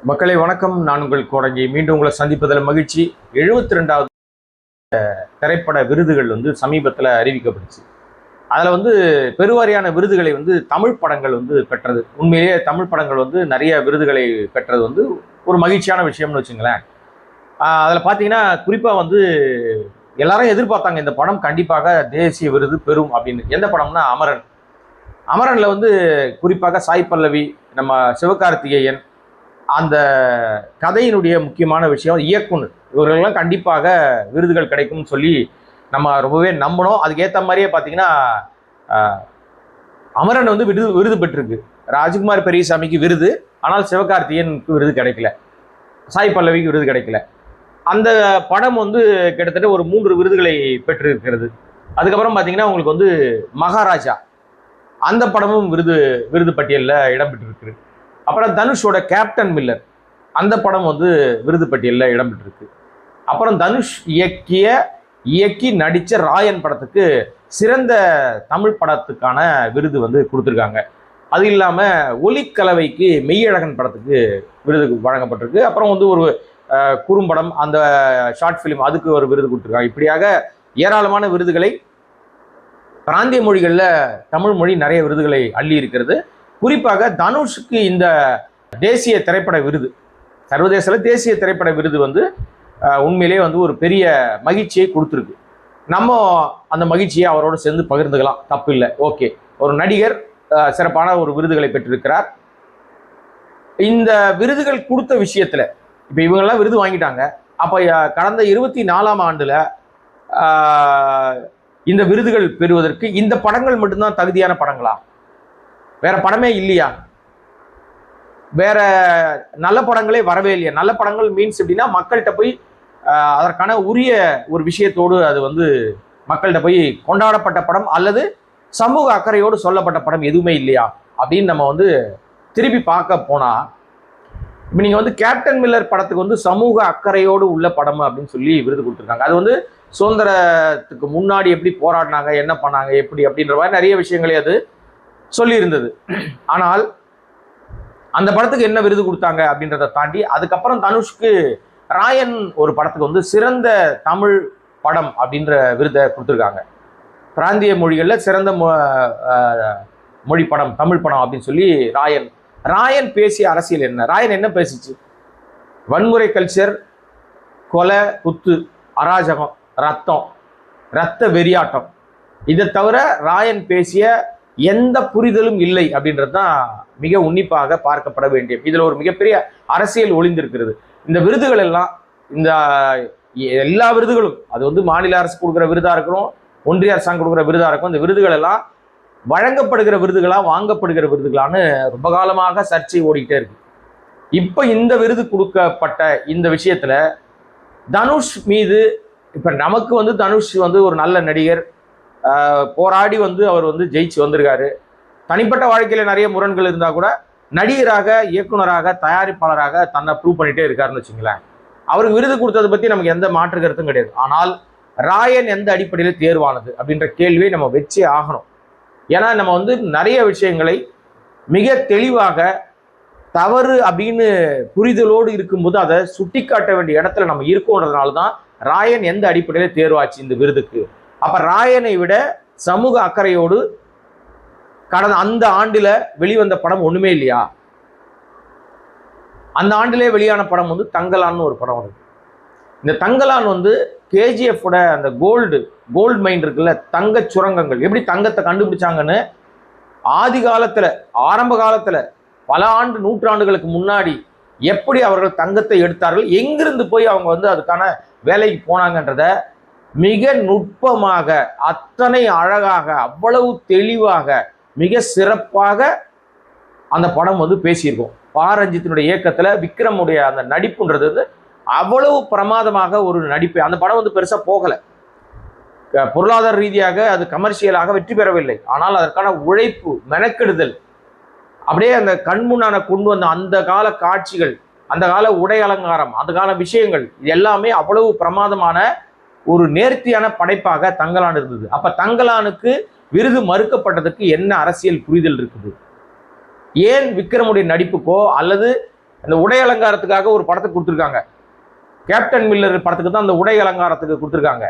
மக்களை வணக்கம். நான் உங்கள் கோடங்கி. மீண்டும் உங்களை சந்திப்பதில் மகிழ்ச்சி. 72வது திரைப்பட விருதுகள் சமீபத்தில் அறிவிக்கப்பட்டுச்சு. அதில் பெருவாரியான விருதுகளை தமிழ் படங்கள் பெற்றது. உண்மையிலேயே தமிழ் படங்கள் நிறைய விருதுகளை பெற்றது ஒரு மகிழ்ச்சியான விஷயம்னு வச்சுங்களேன். அதில் பார்த்தீங்கன்னா குறிப்பாக எல்லாரும் எதிர்பார்த்தாங்க இந்த படம் கண்டிப்பாக தேசிய விருது பெறும் அப்படின்னு. எந்த படம்னா அமரன். அமரனில் குறிப்பாக சாய் பல்லவி, நம்ம சிவகார்த்திகேயன், அந்த கதையினுடைய முக்கியமான விஷயம் இயக்குனர், இவர்களெல்லாம் கண்டிப்பாக விருதுகள் கிடைக்கும்னு சொல்லி நம்ம ரொம்பவே நம்பணும். அதுக்கேற்ற மாதிரியே பார்த்தீங்கன்னா அமரன் விருது பெற்றிருக்கு. ராஜ்குமார் பெரியசாமிக்கு விருது, ஆனால் சிவகார்த்திகேயனுக்கு விருது கிடைக்கல, சாய் பல்லவிக்கு விருது கிடைக்கல. அந்த படம் கிட்டத்தட்ட ஒரு 3 விருதுகளை பெற்றிருக்கிறது. அதுக்கப்புறம் பார்த்தீங்கன்னா உங்களுக்கு மகாராஜா, அந்த படமும் விருது பட்டியலில் இடம்பெற்றிருக்கு. அப்புறம் தனுஷோட கேப்டன் மில்லர், அந்த படம் விருது பட்டியலில் இடம்பெற்றிருக்கு. அப்புறம் தனுஷ் இயக்கி நடித்த ராயன் படத்துக்கு சிறந்த தமிழ் படத்துக்கான விருது கொடுத்துருக்காங்க. அது இல்லாமல் ஒலிக்கலவைக்கு மெய்யழகன் படத்துக்கு விருது வழங்கப்பட்டிருக்கு. அப்புறம் ஒரு குறும்படம், அந்த ஷார்ட் ஃபிலிம், அதுக்கு ஒரு விருது கொடுத்துருக்காங்க. இப்படியாக ஏராளமான விருதுகளை, பிராந்திய மொழிகளில் தமிழ் மொழி நிறைய விருதுகளை அள்ளி இருக்கிறது. குறிப்பாக தனுஷுக்கு இந்த தேசிய திரைப்பட விருது, சர்வதேச தேசிய திரைப்பட விருது உண்மையிலே ஒரு பெரிய மகிழ்ச்சியை கொடுத்துருக்கு. நம்ம அந்த மகிழ்ச்சியை அவரோடு சேர்ந்து பகிர்ந்துக்கலாம், தப்பு இல்லை. ஓகே, ஒரு நடிகர் சிறப்பான ஒரு விருதுகளை பெற்றிருக்கிறார். இந்த விருதுகள் கொடுத்த விஷயத்தில் இப்போ இவங்கெல்லாம் விருது வாங்கிட்டாங்க. அப்போ கடந்த 24ஆம் ஆண்டில் இந்த விருதுகள் பெறுவதற்கு இந்த படங்கள் மட்டும்தான் தகுதியான படங்களா? வேற படமே இல்லையா? வேற நல்ல படங்களே வரவே இல்லையா? நல்ல படங்கள் மீன்ஸ் எப்படின்னா, மக்கள்கிட்ட போய் அதற்கான உரிய ஒரு விஷயத்தோடு அது மக்கள்கிட்ட போய் கொண்டாடப்பட்ட படம் அல்லது சமூக அக்கறையோடு சொல்லப்பட்ட படம் எதுவுமே இல்லையா அப்படின்னு நம்ம திருப்பி பார்க்க போனா, இப்போ நீங்கள் கேப்டன் மில்லர் படத்துக்கு சமூக அக்கறையோடு உள்ள படம் அப்படின்னு சொல்லி விருது கொடுத்துருக்காங்க. அது சுதந்திரத்துக்கு முன்னாடி எப்படி போராடினாங்க, என்ன பண்ணாங்க, எப்படி அப்படின்ற மாதிரி நிறைய விஷயங்களே அது சொல்லியிருந்தது. ஆனால் அந்த படத்துக்கு என்ன விருது கொடுத்தாங்க அப்படின்றத தாண்டி அதுக்கப்புறம் தனுஷ்க்கு ராயன் ஒரு படத்துக்கு சிறந்த தமிழ் படம் அப்படின்ற விருதை கொடுத்துருக்காங்க. பிராந்திய மொழிகளில் சிறந்த மொழி படம், தமிழ் படம் அப்படின்னு சொல்லி ராயன் பேசிய அரசியல் என்ன? ராயன் என்ன பேசிச்சு? வன்முறை கல்ச்சர், கொலை, குத்து, அராஜகம், ரத்த வெறியாட்டம், இதை தவிர ராயன் பேசிய எந்த புரிதலும் இல்லை அப்படின்றது தான் மிக உன்னிப்பாக பார்க்கப்பட வேண்டிய. இதில் ஒரு மிகப்பெரிய அரசியல் ஒளிந்திருக்கிறது. இந்த விருதுகள் எல்லாம், இந்த எல்லா விருதுகளும், அது மாநில அரசு கொடுக்குற விருதாக இருக்கணும், ஒன்றிய அரசாங்கம் கொடுக்குற விருதாக இருக்கும், இந்த விருதுகள் எல்லாம் வழங்கப்படுகிற விருதுகளா, வாங்கப்படுகிற விருதுகளான்னு ரொம்ப காலமாக சர்ச்சை ஓடிக்கிட்டே இருக்கு. இப்போ இந்த விருது கொடுக்கப்பட்ட இந்த விஷயத்துல தனுஷ் மீது, இப்போ நமக்கு தனுஷ் ஒரு நல்ல நடிகர், போராடி அவர் ஜெயிச்சு வந்திருக்காரு. தனிப்பட்ட வாழ்க்கையில நிறைய முரண்கள் இருந்தா கூட நடிகராக, இயக்குனராக, தயாரிப்பாளராக தன்னை ப்ரூவ் பண்ணிட்டே இருக்காருன்னு வச்சுங்களேன். அவருக்கு விருது கொடுத்ததை பத்தி நமக்கு எந்த மாற்று கருத்தும் கிடையாது. ஆனால் ராயன் எந்த அடிப்படையில் தேர்வானது அப்படின்ற கேள்வியை நம்ம வச்சே ஆகணும். ஏன்னா நம்ம நிறைய விஷயங்களை மிக தெளிவாக தவறு அப்படின்னு புரிதலோடு இருக்கும்போது அதை சுட்டி காட்ட வேண்டிய இடத்துல நம்ம இருக்கோன்றதுனால தான் ராயன் எந்த அடிப்படையில் தேர்வாச்சு இந்த விருதுக்கு. அப்ப ராயனை விட சமூக அக்கறையோடு கடந்த அந்த ஆண்டுல வெளிவந்த படம் ஒண்ணுமே இல்லையா? அந்த ஆண்டிலே வெளியான படம் தங்கலான்னு ஒரு படம் வருது. இந்த தங்கலான் கேஜிஎஃப் அந்த கோல்டு மைன் இருக்குல்ல, தங்க சுரங்கங்கள், எப்படி தங்கத்தை கண்டுபிடிச்சாங்கன்னு ஆதி காலத்துல, ஆரம்ப காலத்துல, பல நூற்றாண்டுகளுக்கு முன்னாடி எப்படி அவர்கள் தங்கத்தை எடுத்தார்கள், எங்கிருந்து போய் அவங்க அதுக்கான வேலைக்கு போனாங்கன்றத மிக நுட்பமாக, அத்தனை அழகாக, அவ்வளவு தெளிவாக, மிக சிறப்பாக அந்த படம் பேசியிருக்கோம். பாரஞ்சித்தினுடைய இயக்கத்துல விக்ரமுடைய அந்த நடிப்புன்றது அவ்வளவு பிரமாதமாக ஒரு நடிப்பு. அந்த படம் பெருசா போகல, பொருளாதார ரீதியாக அது கமர்ஷியலாக வெற்றி பெறவில்லை. ஆனால் அதற்கான உழைப்பு, மெனக்கெடுதல், அப்படியே அந்த கண்முன்னான கொண்டு வந்த அந்த கால காட்சிகள், அந்த கால உடை அலங்காரம், அந்த கால விஷயங்கள், இது எல்லாமே அவ்வளவு பிரமாதமான ஒரு நேர்த்தியான படைப்பாக தங்கலான் இருந்தது. அப்ப தங்கலானுக்கு விருது மறுக்கப்பட்டதுக்கு என்ன அரசியல் புரிதல் இருக்குது? ஏன் விக்ரமுடைய நடிப்புக்கோ அல்லது இந்த உடை அலங்காரத்துக்காக ஒரு படத்துக்கு கொடுத்துருக்காங்க. கேப்டன் மில்லர் படத்துக்கு தான் அந்த உடை அலங்காரத்துக்கு கொடுத்துருக்காங்க.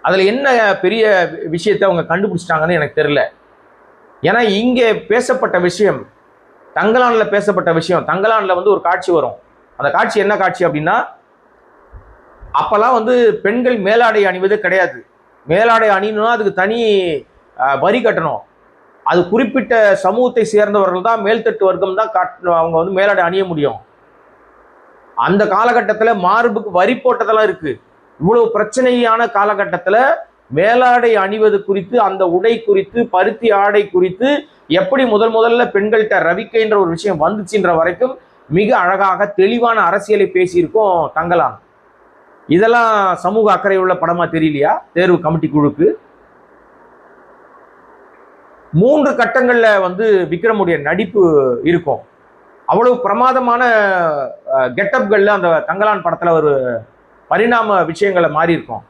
அதில் என்ன பெரிய விஷயத்தை அவங்க கண்டுபிடிச்சிட்டாங்கன்னு எனக்கு தெரியல. ஏன்னா இங்கே பேசப்பட்ட விஷயம், தங்கலானில் பேசப்பட்ட விஷயம், தங்கலானில் வந்து ஒரு காட்சி வரும். அந்த காட்சி என்ன காட்சி அப்படின்னா, அப்போல்லாம் வந்து பெண்கள் மேலாடை அணிவது கிடையாது. மேலாடை அணியணும்னா அதுக்கு தனி வரி கட்டணும். அது குறிப்பிட்ட சமூகத்தை சேர்ந்தவர்கள் தான், மேல்தட்டு வர்க்கம் தான் அவங்க வந்து மேலாடை அணிய முடியும். அந்த காலகட்டத்தில் மார்புக்கு வரி போட்டதெல்லாம் இருக்கு. இவ்வளவு பிரச்சனையான காலகட்டத்தில் மேலாடை அணிவது குறித்து, அந்த உடை குறித்து, பருத்தி ஆடை குறித்து எப்படி முதல்ல பெண்கள்கிட்ட ரவிக்கைன்ற ஒரு விஷயம் வந்துச்சுன்ற வரைக்கும் மிக அழகாக தெளிவான அரசியலை பேசியிருக்கோம் தங்கலான். இதெல்லாம் சமூக அக்கறை உள்ள படமா தெரியலையா தேர்வு கமிட்டி குழுக்கு? 3 கட்டங்கள்ல வந்து விக்ரமுடைய நடிப்பு இருக்கும். அவ்வளவு பிரமாதமான கெட்டப்கள்ல அந்த தங்கலான் படத்துல ஒரு பரிணாம விஷயங்களை மாறி இருக்கும்.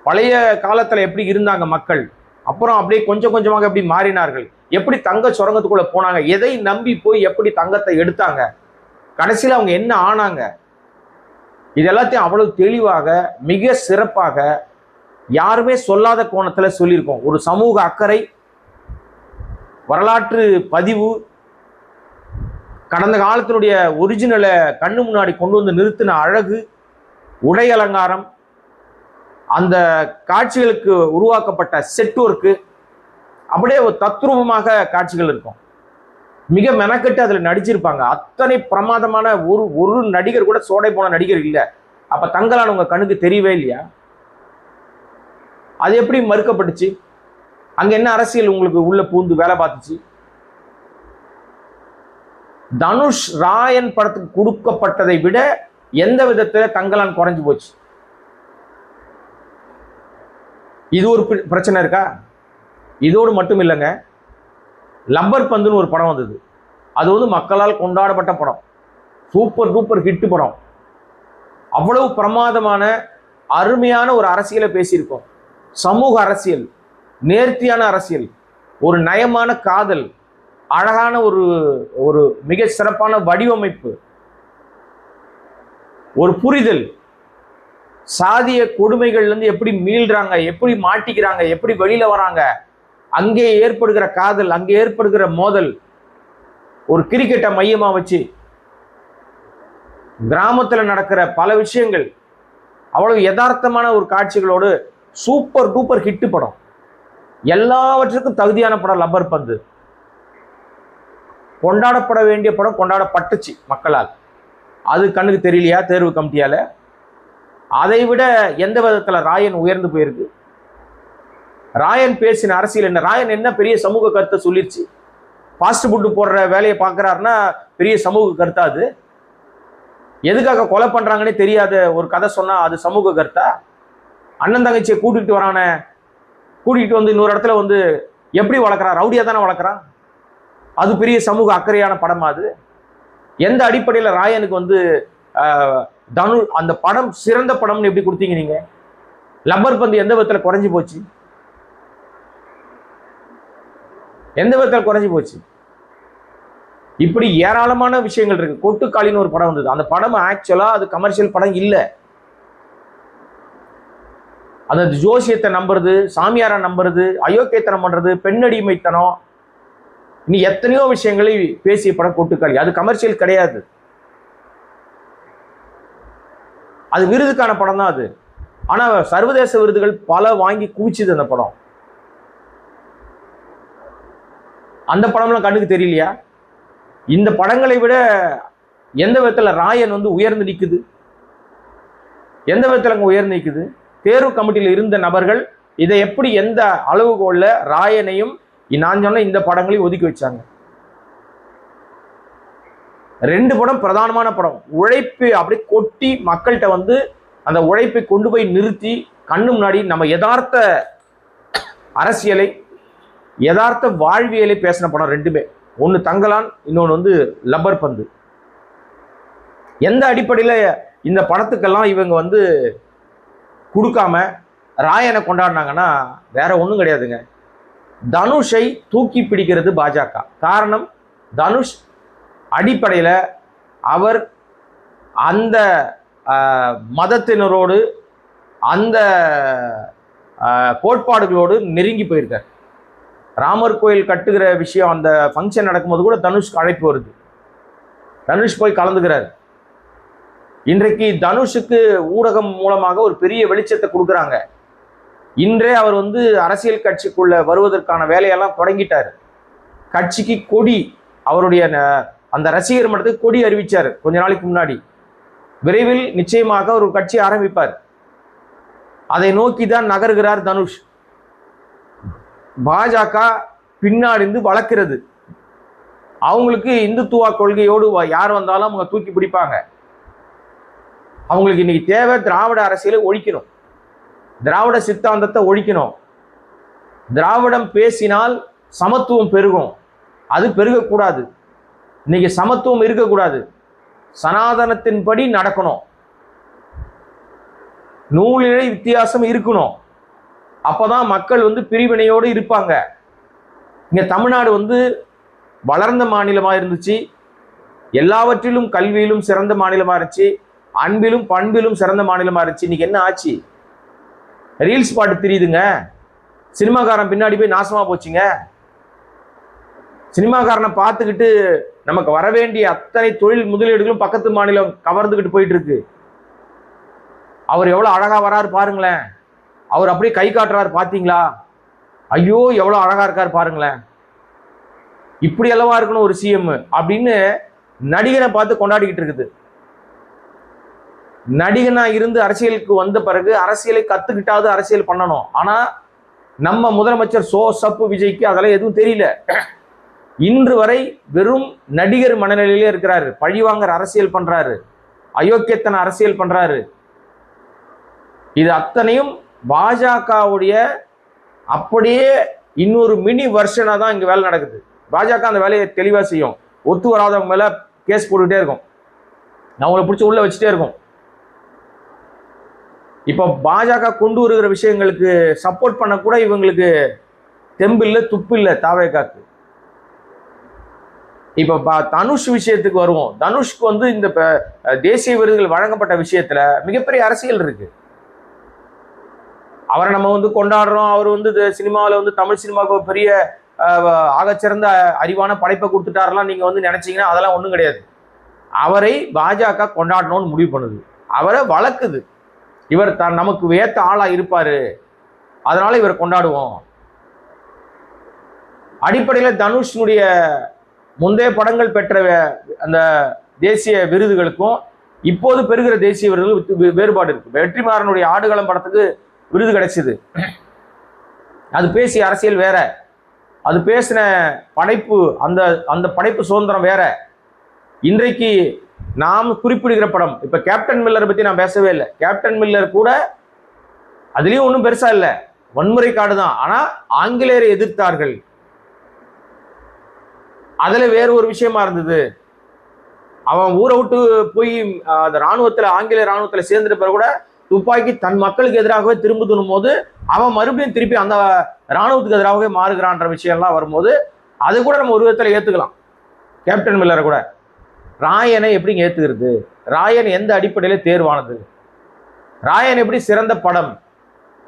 பழைய காலத்துல எப்படி இருந்தாங்க மக்கள், அப்புறம் அப்படியே கொஞ்சம் கொஞ்சமாக எப்படி மாறினார்கள், எப்படி தங்க சுரங்கத்துக்குள்ள போனாங்க, எதை நம்பி போய் எப்படி தங்கத்தை எடுத்தாங்க, கடைசியில் அவங்க என்ன ஆனாங்க, இது எல்லாத்தையும் அவ்வளவு தெளிவாக மிக சிறப்பாக யாருமே சொல்லாத கோணத்துல சொல்லியிருக்கோம். ஒரு சமூக அக்கறை, வரலாற்று பதிவு, கடந்த காலத்தினுடைய ஒரிஜினலை கண்ணு முன்னாடி கொண்டு வந்து நிறுத்தின அழகு, உடை அலங்காரம், அந்த காட்சிகளுக்கு உருவாக்கப்பட்ட செட் ஒர்க்கு, அப்படியே ஒரு தத்ரூபமாக காட்சிகள் இருக்கும். மிக மெனக்கட்டு அதில் நடிச்சிருப்பாங்க. அத்தனை பிரமாதமான ஒரு நடிகர் கூட சோடை போன நடிகர் இல்லை. அப்ப தங்கலான் உங்க கண்ணுக்கு தெரியவே இல்லையா? அது எப்படி மறுக்கப்பட்டுச்சு? அங்க என்ன அரசியல் உங்களுக்கு உள்ள பூந்து வேலை பார்த்துச்சு? தனுஷ் ராயன் படத்துக்கு கொடுக்கப்பட்டதை விட எந்த விதத்துல தங்கலான் குறைஞ்சு போச்சு? இது ஒரு பிரச்சனை இருக்கா? இதோடு மட்டும் இல்லைங்க, லப்பர் பந்துன்னு ஒரு படம் வந்தது. அது வந்து மக்களால் கொண்டாடப்பட்ட படம், சூப்பர் டூப்பர் ஹிட் படம். அவ்வளவு பிரமாதமான அருமையான ஒரு அரசியலை பேசியிருக்கோம். சமூக அரசியல், நேர்த்தியான அரசியல், ஒரு நயமான காதல், அழகான ஒரு மிக சிறப்பான வடிவமைப்பு, ஒரு புரிதல், சாதிய கொடுமைகள்லேருந்து எப்படி மீள்றாங்க, எப்படி மாட்டிக்கிறாங்க, எப்படி வெளியில வராங்க, அங்கே ஏற்படுகிற காதல், அங்கே ஏற்படுகிற மோதல், ஒரு கிரிக்கெட்டை மையமா வச்சு கிராமத்தில் நடக்கிற பல விஷயங்கள், அவ்வளவு யதார்த்தமான ஒரு காட்சிகளோடு சூப்பர் டூப்பர் ஹிட் படம். எல்லாவற்றுக்கும் தகுதியான படம் லப்பர் பந்து. கொண்டாடப்பட வேண்டிய படம் கொண்டாடப்பட்டுச்சு மக்களால். அது கண்ணுக்கு தெரியலையா தேர்வு கமிட்டியால? அதை விட எந்த விதத்துல ராயன் உயர்ந்து போயிருக்கு? ராயன் பேசின அரசியல் என்ன? ராயன் என்ன பெரிய சமூக கருத்தை சொல்லிருச்சு? ஃபாஸ்ட் ஃபுட்டு போடுற வேலையை பார்க்குறாருன்னா பெரிய சமூக கருத்தா? அது எதுக்காக கொலை பண்றாங்கன்னே தெரியாத ஒரு கதை சொன்னா அது சமூக கருத்தா? அண்ணன் தங்கச்சியை கூட்டிகிட்டு வரான, கூட்டிகிட்டு வந்து இன்னொரு இடத்துல வந்து எப்படி வளர்க்குறான்? ரவுடியா தானே வளர்க்குறான். அது பெரிய சமூக அக்கறையான படமா? அது எந்த அடிப்படையில் ராயனுக்கு வந்து அந்த படம் சிறந்த படம்னு எப்படி கொடுத்தீங்க நீங்க? லப்பர் பந்து எந்த விதத்தில் குறைஞ்சி போச்சு? எந்த விதத்தில் குறைஞ்சி போச்சு? இப்படி ஏராளமான விஷயங்கள் இருக்கு. கொட்டுக்காளின்னு ஒரு படம் வந்தது. அந்த படம் ஆக்சுவலா அது கமர்ஷியல் படம் இல்லை. அந்த ஜோசியத்தை நம்புறது, சாமியாரை நம்புறது, அயோக்கியத்தனம் பண்றது, பெண்ணடிமைத்தனம், இனி எத்தனையோ விஷயங்களை பேசிய படம் கொட்டுக்காளி. அது கமர்ஷியல் கிடையாது, அது விருதுக்கான படம் தான் அது. ஆனா சர்வதேச விருதுகள் பல வாங்கி குவிச்சுது அந்த படம். அந்த படம்லாம் கண்ணுக்கு தெரியலையா? இந்த படங்களை விட எந்த விதத்துல ராயன் வந்து உயர்ந்து நிற்குது? எந்த விதத்துல அங்க உயர்ந்து நிற்குது? தேர்வு கமிட்டியில் இருந்த நபர்கள் இதை எப்படி, எந்த அளவுகோல்ல ராயனையும் நான் சொன்ன இந்த படங்களையும் ஒதுக்கி வச்சாங்க? 2 படம் பிரதானமான படம். உழைப்பு அப்படி கொட்டி மக்கள்கிட்ட வந்து அந்த உழைப்பை கொண்டு போய் நிறுத்தி கண்ணு முன்னாடி நம்ம யதார்த்த அரசியலை, யதார்த்த வாழ்வியலை பேசின படம் 2மே. ஒன்று தங்கலான், இன்னொன்று வந்து லப்பர் பந்து. எந்த அடிப்படையில் இந்த படத்துக்கெல்லாம் இவங்க வந்து கொடுக்காம ராயனை கொண்டாடினாங்கன்னா வேற ஒன்றும் கிடையாதுங்க. தனுஷை தூக்கி பிடிக்கிறது பாஜக. காரணம், தனுஷ் அடிப்படையில் அவர் அந்த மதத்தினரோடு அந்த கோட்பாடுகளோடு நெருங்கி போயிருக்கார். ராமர் கோயில் கட்டுகிற விஷயம், அந்த ஃபங்க்ஷன் நடக்கும்போது கூட தனுஷ்க்கு அழைப்பு வருது. தனுஷ் போய் கலந்துக்கிறார். இன்றைக்கு தனுஷுக்கு ஊடகம் மூலமாக ஒரு பெரிய வெளிச்சத்தை கொடுக்குறாங்க. இன்றே அவர் அரசியல் கட்சிக்குள்ள வருவதற்கான வேலையெல்லாம் தொடங்கிட்டார். கட்சிக்கு கொடி, அவருடைய அந்த ரசிகர் மன்றத்துக்கு கொடி அறிவிச்சார் கொஞ்ச நாளைக்கு முன்னாடி. விரைவில் நிச்சயமாக ஒரு கட்சி ஆரம்பிப்பார். அதை நோக்கி தான் நகர்கிறார் தனுஷ். பாஜக பின்னாடி வளர்க்கிறது. அவங்களுக்கு இந்துத்துவ கொள்கையோடு யார் வந்தாலும் அவங்க தூக்கி பிடிப்பாங்க. அவங்களுக்கு இன்னைக்கு தேவை திராவிட அரசியலை ஒழிக்கணும், திராவிட சித்தாந்தத்தை ஒழிக்கணும். திராவிடம் பேசினால் சமத்துவம் பெருகும், அது பெருகக்கூடாது. இன்னைக்கு சமத்துவம் இருக்கக்கூடாது, சனாதனத்தின்படி நடக்கணும், நூலிழை வித்தியாசம் இருக்கணும். அப்பதான் மக்கள் பிரிவினையோடு இருப்பாங்க. இங்க தமிழ்நாடு வளர்ந்த மாநிலமாக இருந்துச்சு, எல்லாவற்றிலும் கல்வியிலும் சிறந்த மாநிலமாக இருந்துச்சு, அன்பிலும் பண்பிலும் சிறந்த மாநிலமாக இருந்துச்சு. இன்னைக்கு என்ன ஆச்சு? ரீல்ஸ் பாட்டு தெரியுதுங்க, சினிமாக்காரன் பின்னாடி போய் நாசமா போச்சுங்க. சினிமாக்காரனை பார்த்துக்கிட்டு நமக்கு வர வேண்டிய அத்தனை தொழில் முதலீடுகளும் பக்கத்து மாநிலம் கவர்ந்துக்கிட்டு போயிட்டு இருக்கு. அவர் எவ்வளவு அழகா வராரு பாருங்களேன், அவர் அப்படியே கை காட்டுறாரு பார்த்தீங்களா? ஐயோ எவ்வளவு அழகா இருக்காரு பாருங்களேன், இப்படி அல்லவா இருக்கணும் ஒரு சிஎம் அப்படின்னு நடிகனை பார்த்து கொண்டாடிக்கிட்டு இருக்குது. நடிகனா இருந்து அரசியலுக்கு வந்த பிறகு அரசியலை கத்துக்கிட்டாவது அரசியல் பண்ணணும். ஆனா நம்ம முதலமைச்சர் சப்பு விஜய்க்கு அதெல்லாம் எதுவும் தெரியல. இன்று வரை வெறும் நடிகர் மனநிலையிலே இருக்கிறாரு. பழிவாங்கற அரசியல் பண்றாரு, அயோக்கியத்தன அரசியல் பண்றாரு. இது அத்தனையும் பாஜகவுடைய அப்படியே இன்னொரு மினி வெர்ஷனா தான் இங்க வேலை நடக்குது. பாஜக அந்த வேலையை தெளிவா செய்யும். ஒத்து வராதவங்க மேல கேஸ் போட்டுக்கிட்டே இருக்கும், அவங்களை பிடிச்சி உள்ள வச்சுட்டே இருக்கும். இப்ப பாஜக கொண்டு வருகிற விஷயங்களுக்கு சப்போர்ட் பண்ண கூட இவங்களுக்கு தெம்பு இல்லை, துப்பு இல்லை தாவேகாக்கு. இப்ப தனுஷ் விஷயத்துக்கு வருவோம். தனுஷ்க்கு இந்த தேசிய விருதுகள் வழங்கப்பட்ட விஷயத்துல மிகப்பெரிய அரசியல் இருக்கு. அவரை நம்ம கொண்டாடுறோம். அவர் சினிமாவில் தமிழ் சினிமாவுக்கு பெரிய ஆகச்சிறந்த அறிவான படைப்பை கொடுத்துட்டாரெல்லாம் நீங்க நினைச்சீங்கன்னா அதெல்லாம் ஒன்றும் கிடையாது. அவரை பாஜக கொண்டாடணும்னு முடிவு பண்ணுது, அவரை வளர்க்குது. இவர் நமக்கு ஏத்த ஆளா இருப்பாரு, அதனால இவரை கொண்டாடுவோம். அடிப்படையில் தனுஷனுடைய முந்தைய படங்கள் பெற்ற அந்த தேசிய விருதுகளுக்கும் இப்போது பெறுகிற தேசிய விருதுகள் வேறுபாடு இருக்கு. வெற்றிமாறனுடைய ஆடுகளம் படத்துக்கு விருது கிடைச்சது, அது பேசிய அரசியல் வேற, அது பேசின படைப்பு, அந்த அந்த படைப்பு சுதந்திரம் வேற. இன்றைக்கு நாம் குறிப்பிடுகிற படம், இப்ப கேப்டன் மில்லரை பத்தி நான் பேசவே இல்லை. கேப்டன் மில்லர் கூட அதுலயும் ஒன்றும் பெருசா இல்லை, வன்முறை காடு தான். ஆனா ஆங்கிலேயரை எதிர்த்தார்கள், அதுல வேற ஒரு விஷயமா இருந்தது. அவன் ஊரை விட்டு போய் அந்த ராணுவத்துல, ஆங்கிலேய ராணுவத்துல சேர்ந்துட்ட பிறகு கூட துப்பாக்கி தன் மக்களுக்கு எதிராகவே திரும்புதும் போது அவன் மறுபடியும் திருப்பி அந்த ராணுவத்துக்கு எதிராகவே மாறுகிறான்ற விஷயம்லாம் வரும்போது அது கூட நம்ம ஒரு விதத்துல ஏத்துக்கலாம். கேப்டன் மில்லரை கூட. ராயனை எப்படிங்க ஏத்துக்கிறது? ராயன் எந்த அடிப்படையில தேர்வானது? ராயன் எப்படி சிறந்த படம்?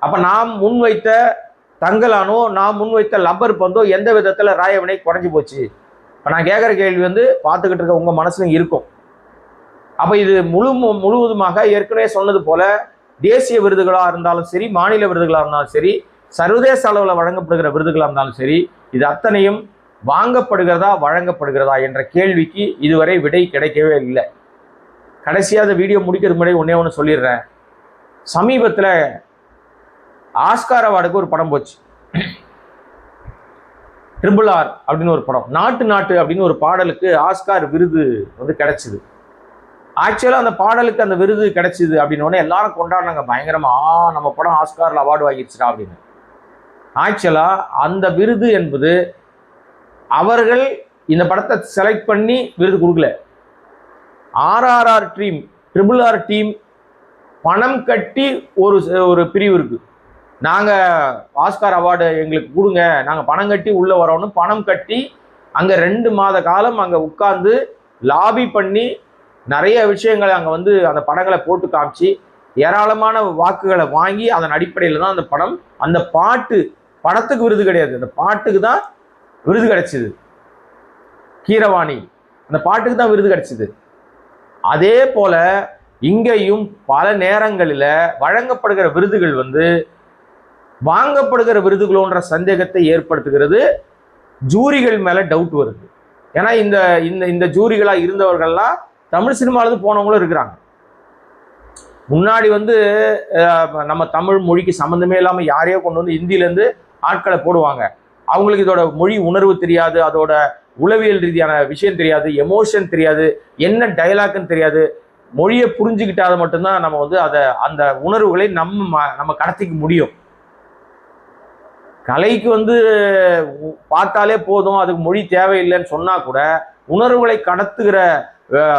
அப்ப நாம் முன்வைத்த தங்கலானோ, நாம் முன்வைத்த லப்பர் பந்தோ எந்த விதத்துல ராயவனை குறைஞ்சு போச்சு? இப்ப நான் கேட்கிற கேள்வி பார்த்துக்கிட்டு இருக்க உங்க மனசுல இருக்கும். அப்ப இது முழுவதுமாக ஏற்கனவே சொன்னது போல தேசிய விருதுகளா இருந்தாலும் சரி, மாநில விருதுகளா இருந்தாலும் சரி, சர்வதேச அளவில் வழங்கப்படுகிற விருதுகளா இருந்தாலும் சரி, இது அத்தனையும் வாங்கப்படுகிறதா வழங்கப்படுகிறதா என்ற கேள்விக்கு இதுவரை விடை கிடைக்கவே இல்லை. கடைசியாக வீடியோ முடிக்கிறது முன்னாடி ஒன்னே ஒன்று சொல்லிடுறேன். சமீபத்தில் ஆஸ்கார் அவார்டுக்கு ஒரு படம் போச்சு, RRR அப்படின்னு ஒரு படம். நாட்டு அப்படின்னு ஒரு பாடலுக்கு ஆஸ்கார் விருது கிடைச்சிது. ஆக்சுவலா அந்த பாடலுக்கு அந்த விருது கிடைச்சிது அப்படின்னு எல்லாரும் கொண்டாடினாங்க பயங்கரமா, நம்ம படம் ஆஸ்கார்ல அவார்டு வாங்கிடுச்சுடா அப்படின்னு. ஆக்சுவலா அந்த விருது என்பது அவர்கள் இந்த படத்தை செலக்ட் பண்ணி விருது கொடுக்கல. RRR டீம், RRR டீம் பணம் கட்டி ஒரு பிரிவு இருக்கு, நாங்க ஆஸ்கார் அவார்டு எங்களுக்கு கொடுங்க, நாங்க பணம் கட்டி உள்ள வரோம்னு பணம் கட்டி அங்க 2 மாத காலம் அங்க உட்கார்ந்து லாபி பண்ணி நிறைய விஷயங்களை அங்கே வந்து அந்த படங்களை போட்டு காமிச்சு ஏராளமான வாக்குகளை வாங்கி அதன் அடிப்படையில் தான் அந்த படம், அந்த பாட்டு, படத்துக்கு விருது கிடையாது, அந்த பாட்டுக்கு தான் விருது கிடைச்சிது. கீரவாணி அந்த பாட்டுக்கு தான் விருது கிடைச்சிது. அதே போல இங்கேயும் பல நேரங்களில் வழங்கப்படுகிற விருதுகள் வந்து வாங்கப்படுகிற விருதுகளோன்ற சந்தேகத்தை ஏற்படுத்துகிறது. ஜூரிகள் மேல டவுட் வருது. ஏன்னா இந்த இந்த இந்த ஜூரிகளா இருந்தவர்கள்லாம் தமிழ் சினிமாவிலிருந்து போனவங்களும் இருக்கிறாங்க. முன்னாடி வந்து நம்ம தமிழ் மொழிக்கு சம்மந்தமே இல்லாமல் யாரையோ கொண்டு வந்து இந்தியிலேருந்து ஆட்களை போடுவாங்க. அவங்களுக்கு இதோட மொழி உணர்வு தெரியாது, அதோட உளவியல் ரீதியான விஷயம் தெரியாது, எமோஷன் தெரியாது, என்ன டைலாக்னு தெரியாது. மொழியை புரிஞ்சுக்கிட்டாத மட்டும்தான் நம்ம வந்து அந்த உணர்வுகளை நம்ம கடத்திக்க முடியும். கலைக்கு வந்து பார்த்தாலே போதும், அதுக்கு மொழி தேவையில்லைன்னு சொன்னா கூட உணர்வுகளை கடத்துகிற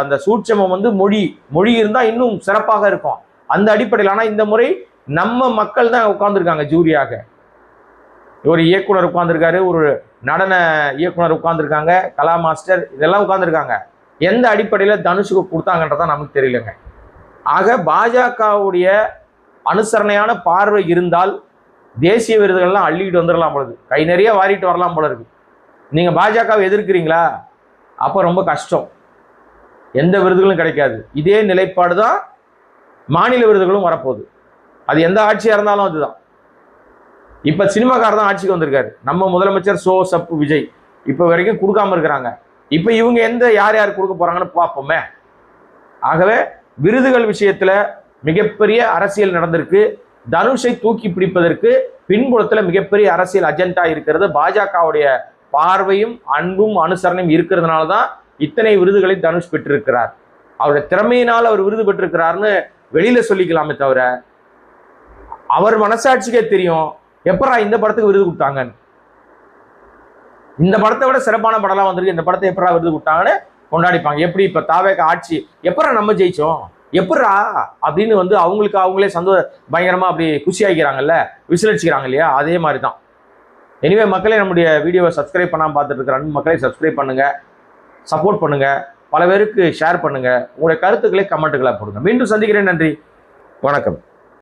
அந்த சூட்சமம் வந்து மொழி இருந்தால் இன்னும் சிறப்பாக இருக்கும். அந்த அடிப்படையில் ஆனால் இந்த முறை நம்ம மக்கள் தான் உட்கார்ந்துருக்காங்க ஜூரியாக. ஒரு இயக்குனர் உட்கார்ந்துருக்காரு, ஒரு நடன இயக்குனர் உட்கார்ந்துருக்காங்க, கலா மாஸ்டர் இதெல்லாம் உட்கார்ந்துருக்காங்க. எந்த அடிப்படையில் தனுஷுக்கு கொடுத்தாங்கன்றதான் நமக்கு தெரியலங்க. ஆக பாஜகவுடைய அனுசரணையான பார்வை இருந்தால் தேசிய விருதுகள்லாம் அள்ளிக்கிட்டு வந்துடலாம் போல இருக்கு, கை நிறைய வாரிட்டு வரலாம் போல இருக்கு. நீங்க பாஜகவை எதிர்க்கிறீங்களா? அப்போ ரொம்ப கஷ்டம், எந்த விருதுகளும் கிடைக்காது. இதே நிலைப்பாடு தான் மாநில விருதுகளும் வரப்போகுது. அது எந்த ஆட்சியாக இருந்தாலும் அதுதான். இப்போ சினிமாக்காரர் தான் ஆட்சிக்கு வந்திருக்காரு. நம்ம முதலமைச்சர் சப்பு விஜய் இப்போ வரைக்கும் கொடுக்காம இருக்கிறாங்க. இப்போ இவங்க யார் யார் கொடுக்க போறாங்கன்னு பார்ப்போமே. ஆகவே விருதுகள் விஷயத்தில் மிகப்பெரிய அரசியல் நடந்திருக்கு. தனுஷை தூக்கி பிடிப்பதற்கு பின்புலத்தில் மிகப்பெரிய அரசியல் அஜெண்டா இருக்கிறது. பாஜகவுடைய பார்வையும் அன்பும் அனுசரணையும் இருக்கிறதுனால தான் இத்தனை விருதுகளை தனுஷ் பெற்றிருக்கிறார். அவருடைய திறமையினால் அவர் விருது பெற்றிருக்கிறார்னு வெளியில சொல்லிக்கலாமே தவிர அவர் மனசாட்சிக்கே தெரியும் எப்பரா இந்த படத்துக்கு விருது கொடுத்தாங்கன்னு. இந்த படத்தை விட சிறப்பான படம்லாம் வந்திருக்கு, இந்த படத்தை எப்பரா விருது கொடுத்தாங்கன்னு கொண்டாடிப்பாங்க. எப்படி இப்ப தாவேக ஆட்சி எப்பரா நம்ம ஜெயிச்சோம் எப்பரா அப்படின்னு வந்து அவங்களே பயங்கரமா அப்படி குஷி ஆகிக்கிறாங்கல்ல, விசிலடிச்சுக்கிறாங்க இல்லையா, அதே மாதிரி தான். எனிவே மக்களே, நம்முடைய வீடியோவை சப்ஸ்கிரைப் பண்ணாமல் பார்த்துட்டு இருக்கிற அன்பு மக்களே சப்ஸ்கிரைப் பண்ணுங்க, சப்போர்ட் பண்ணுங்க, பல பேருக்கு ஷேர் பண்ணுங்க, உங்களுடைய கருத்துக்களை கமெண்ட்டுகளை போடுங்க. மீண்டும் சந்திக்கிறேன். நன்றி, வணக்கம்.